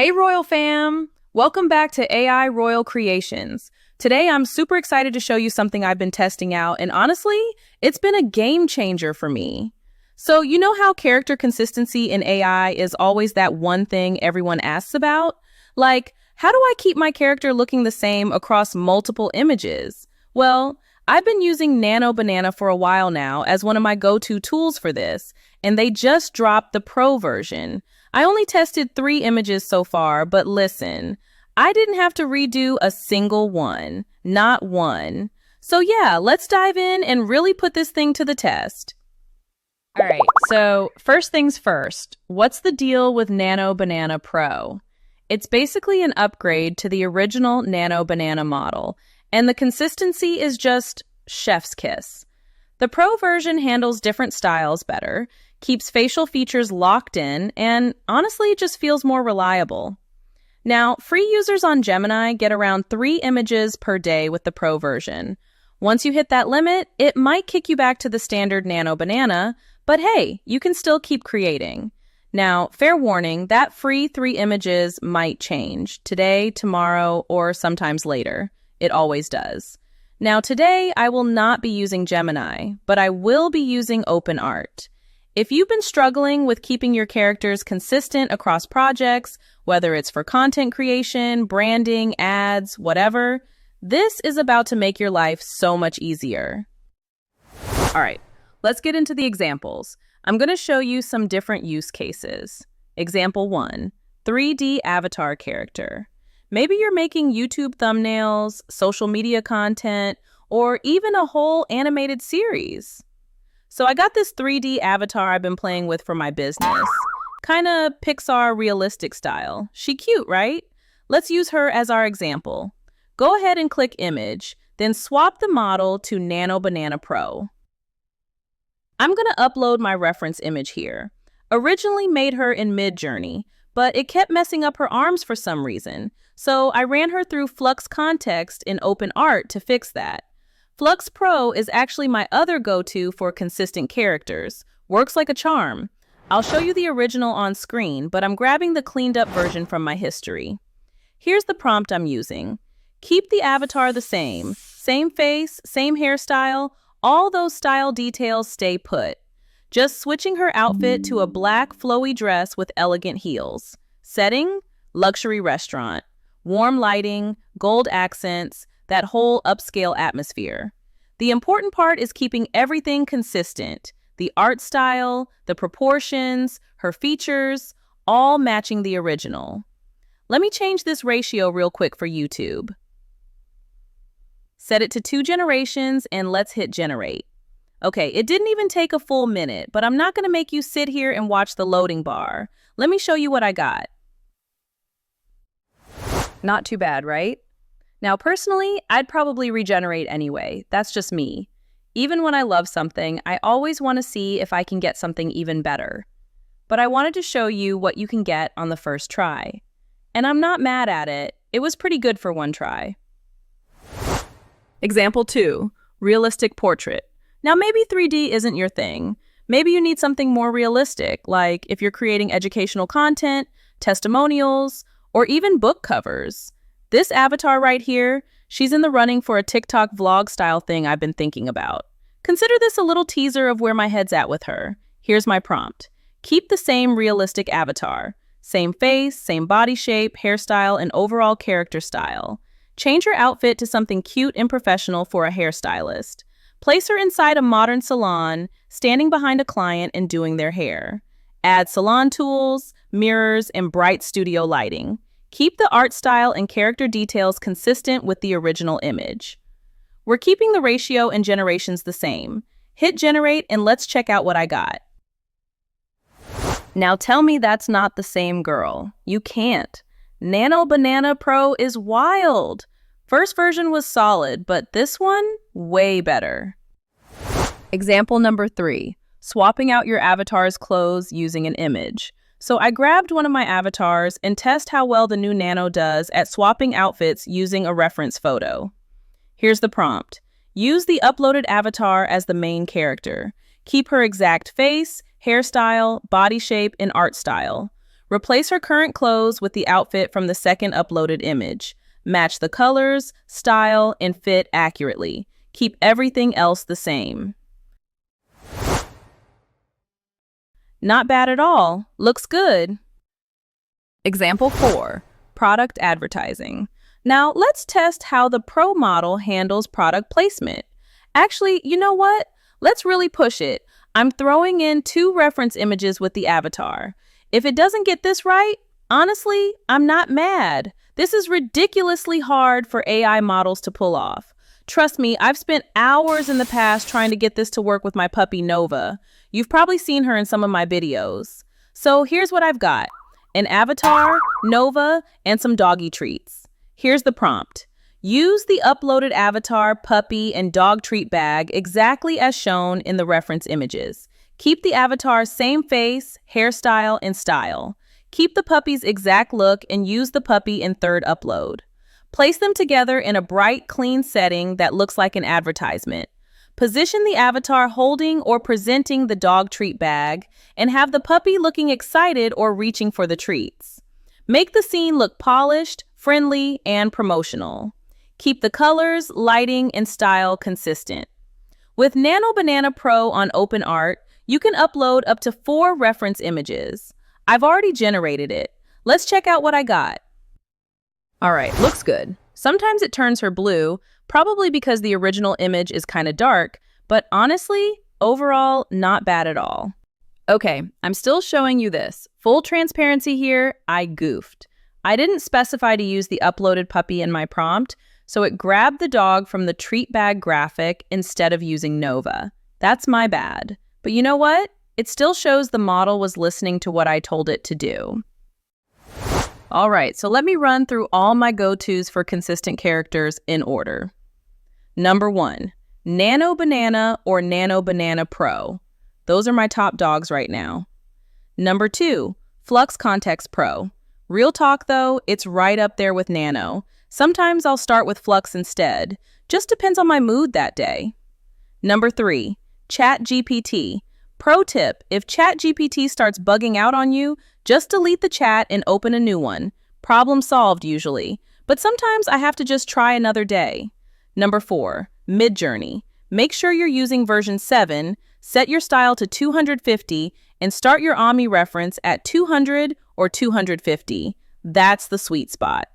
Hey Royal Fam! Welcome back to AI Royal Creations. Today I'm super excited to show you something I've been testing out, and honestly, it's been a game changer for me. So, you know how character consistency in AI is always that one thing everyone asks about? Like, how do I keep my character looking the same across multiple images? Well, I've been using Nano Banana for a while now as one of my go-to tools for this, and they just dropped the Pro version. I only tested 3 images so far, but listen, I didn't have to redo a single one, not one. So yeah, let's dive in and really put this thing to the test. All right, so first things first, what's the deal with Nano Banana Pro? It's basically an upgrade to the original Nano Banana model, and the consistency is just chef's kiss. The Pro version handles different styles better, keeps facial features locked in, and honestly just feels more reliable. Now, free users on Gemini get around 3 images per day with the Pro version. Once you hit that limit, it might kick you back to the standard Nano Banana, but hey, you can still keep creating. Now, fair warning, that free 3 images might change today, tomorrow, or sometimes later. It always does. Now, today, I will not be using Gemini, but I will be using OpenArt. If you've been struggling with keeping your characters consistent across projects, whether it's for content creation, branding, ads, whatever, this is about to make your life so much easier. All right, let's get into the examples. I'm going to show you some different use cases. Example 1, 3D avatar character. Maybe you're making YouTube thumbnails, social media content, or even a whole animated series. So I got this 3D avatar I've been playing with for my business. Kinda Pixar realistic style. She cute, right? Let's use her as our example. Go ahead and click Image, then swap the model to Nano Banana Pro. I'm gonna upload my reference image here. Originally made her in Midjourney, but it kept messing up her arms for some reason, so I ran her through Flux Context in OpenArt to fix that. Flux Pro is actually my other go-to for consistent characters. Works like a charm. I'll show you the original on screen, but I'm grabbing the cleaned up version from my history. Here's the prompt I'm using. Keep the avatar the same. Same face, same hairstyle, all those style details stay put. Just switching her outfit to a black flowy dress with elegant heels. Setting, luxury restaurant. Warm lighting, gold accents, that whole upscale atmosphere. The important part is keeping everything consistent. The art style, the proportions, her features, all matching the original. Let me change this ratio real quick for YouTube. Set it to 2 generations and let's hit generate. Okay, it didn't even take a full minute, but I'm not going to make you sit here and watch the loading bar. Let me show you what I got. Not too bad, right? Now, personally, I'd probably regenerate anyway. That's just me. Even when I love something, I always want to see if I can get something even better. But I wanted to show you what you can get on the first try. And I'm not mad at it. It was pretty good for one try. Example 2, realistic portrait. Now, maybe 3D isn't your thing. Maybe you need something more realistic, like if you're creating educational content, testimonials, or even book covers. This avatar right here, she's in the running for a TikTok vlog style thing I've been thinking about. Consider this a little teaser of where my head's at with her. Here's my prompt. Keep the same realistic avatar. Same face, same body shape, hairstyle, and overall character style. Change her outfit to something cute and professional for a hairstylist. Place her inside a modern salon, standing behind a client and doing their hair. Add salon tools, mirrors, and bright studio lighting. Keep the art style and character details consistent with the original image. We're keeping the ratio and generations the same. Hit generate and let's check out what I got. Now tell me that's not the same girl. You can't. Nano Banana Pro is wild. First version was solid, but this one, way better. Example number 3, swapping out your avatar's clothes using an image. So I grabbed one of my avatars and test how well the new Nano does at swapping outfits using a reference photo. Here's the prompt. Use the uploaded avatar as the main character. Keep her exact face, hairstyle, body shape, and art style. Replace her current clothes with the outfit from the second uploaded image. Match the colors, style, and fit accurately. Keep everything else the same. Not bad at all. Looks good. Example 4. Product advertising. Now, let's test how the Pro model handles product placement. Actually, you know what? Let's really push it. I'm throwing in 2 reference images with the avatar. If it doesn't get this right, honestly, I'm not mad. This is ridiculously hard for AI models to pull off. Trust me, I've spent hours in the past trying to get this to work with my puppy Nova. You've probably seen her in some of my videos. So here's what I've got. An avatar, Nova, and some doggy treats. Here's the prompt. Use the uploaded avatar, puppy, and dog treat bag exactly as shown in the reference images. Keep the avatar's same face, hairstyle, and style. Keep the puppy's exact look and use the puppy in third upload. Place them together in a bright, clean setting that looks like an advertisement. Position the avatar holding or presenting the dog treat bag and have the puppy looking excited or reaching for the treats. Make the scene look polished, friendly, and promotional. Keep the colors, lighting, and style consistent. With Nano Banana Pro on OpenArt, you can upload up to 4 reference images. I've already generated it. Let's check out what I got. All right, looks good. Sometimes it turns her blue, probably because the original image is kind of dark, but honestly, overall, not bad at all. Okay, I'm still showing you this. Full transparency here, I goofed. I didn't specify to use the uploaded puppy in my prompt, so it grabbed the dog from the treat bag graphic instead of using Nova. That's my bad. But you know what? It still shows the model was listening to what I told it to do. All right, so let me run through all my go-tos for consistent characters in order. Number 1, Nano Banana or Nano Banana Pro. Those are my top dogs right now. Number 2, Flux Context Pro. Real talk though, it's right up there with Nano. Sometimes I'll start with Flux instead. Just depends on my mood that day. Number 3, ChatGPT. Pro tip, if ChatGPT starts bugging out on you, just delete the chat and open a new one. Problem solved usually, but sometimes I have to just try another day. Number 4, Midjourney. Make sure you're using version 7, set your style to 250, and start your Omni reference at 200 or 250. That's the sweet spot.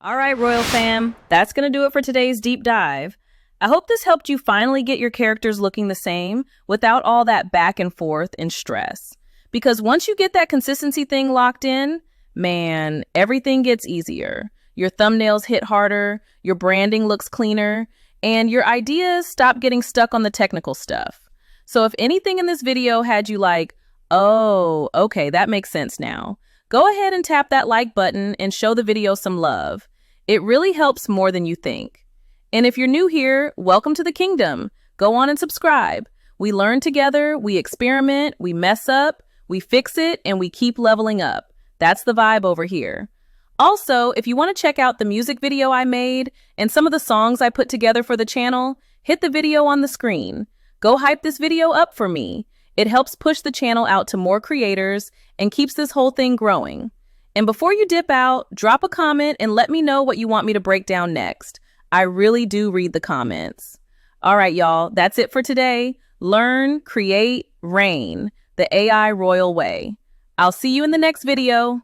All right, Royal fam, that's gonna do it for today's deep dive. I hope this helped you finally get your characters looking the same without all that back and forth and stress. Because once you get that consistency thing locked in, man, everything gets easier. Your thumbnails hit harder, your branding looks cleaner, and your ideas stop getting stuck on the technical stuff. So if anything in this video had you like, oh, okay, that makes sense now, go ahead and tap that like button and show the video some love. It really helps more than you think. And if you're new here, welcome to the kingdom. Go on and subscribe. We learn together, we experiment, we mess up, we fix it, and we keep leveling up. That's the vibe over here. Also, if you want to check out the music video I made and some of the songs I put together for the channel, hit the video on the screen. Go hype this video up for me. It helps push the channel out to more creators and keeps this whole thing growing. And before you dip out, drop a comment and let me know what you want me to break down next. I really do read the comments. All right, y'all, that's it for today. Learn, create, reign, the AI royal way. I'll see you in the next video.